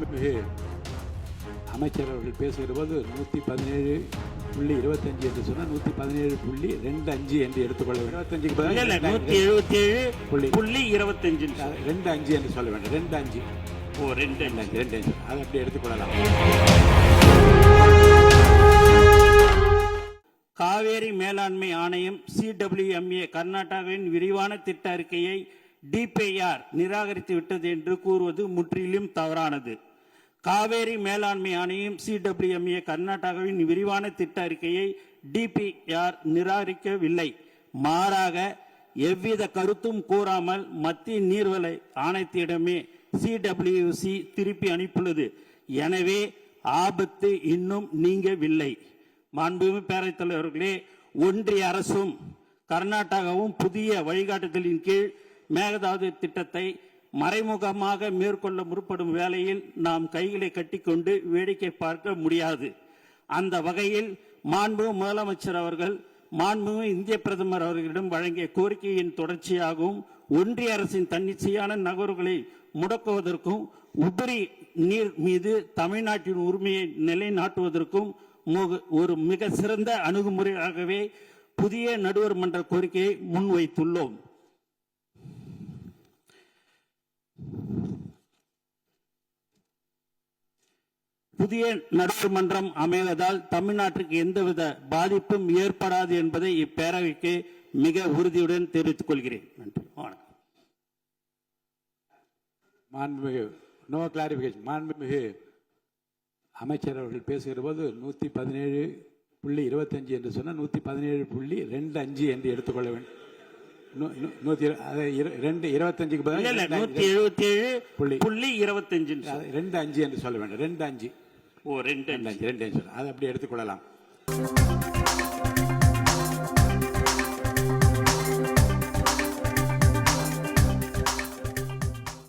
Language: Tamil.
மாண்புமிகு அமைச்சர் அவர்கள் பேசுகிற போது 117.25 என்று சொன்னால் 117.25 என்று எடுத்துக்கொள்ள வேண்டும். 177.25 25 என்று சொல்ல வேண்டும். 25 அதை அப்படி எடுத்துக்கொள்ளலாம். காவேரி மேலாண்மை ஆணையம் CWMA கர்நாடகாவின் விரிவான திட்ட அறிக்கையை DPR நிராகரித்து விட்டது என்று கூறுவது முற்றிலும் தவறானது. காவேரி மேலாண்மை ஆணையம் CWMA கர்நாடகாவின் விரிவான திட்ட அறிக்கையை DPR நிராகரிக்கவில்லை. மாறாக எவ்வித கருத்தும் கூறாமல் மத்திய நீர்வள ஆணையத்திடமே CWC திருப்பி அனுப்பியுள்ளது. எனவே ஆபத்து இன்னும் நீங்கவில்லை. மாண்புமிகு பேரவைத் தலைவர்களே, ஒன்றிய அரசும் கர்நாடகாவும் புதிய வழிகாட்டுதலின் கீழ் மேகதாது திட்டத்தை மறைமுகமாக மேற்கொள்ள முற்படும் வேளையில் நாம் கைகளை கட்டிக்கொண்டு வேடிக்கை பார்க்க முடியாது. அந்த வகையில் மாண்புமிகு முதலமைச்சர் அவர்கள் மாண்புமிகு இந்திய பிரதமர் அவர்களிடம் வழங்கிய கோரிக்கையின் தொடர்ச்சியாகவும் ஒன்றிய அரசின் தன்னிச்சையான நகர்வுகளை முடக்குவதற்கும் உபரி நீர் மீது தமிழ்நாட்டின் உரிமையை நிலைநாட்டுவதற்கும் ஒரு மிக சிறந்த அணுகுமுறையாகவே புதிய நடுவர் மன்ற கோரிக்கையை முன்வைத்துள்ளோம். புதிய நடுவர் மன்றம் அமைவதால் தமிழ்நாட்டிற்கு எந்தவித பாதிப்பும் ஏற்படாது என்பதை இப்பேரவைக்கு மிக உறுதியுடன் தெரிவித்துக் கொள்கிறேன். நன்றி. மாண்புமிகு நோ கிளாரிபிகேஷன். மாண்புமிகு அமைச்சர் அவர்கள் பேசுகிற போது 117.25 என்று சொன்னால் 117.25 என்று எடுத்துக்கொள்ள வேண்டும். 25க்கு பதில் 177.25 25 என்று சொல்ல வேண்டும். 25 அதை அப்படி எடுத்துக்கொள்ளலாம்.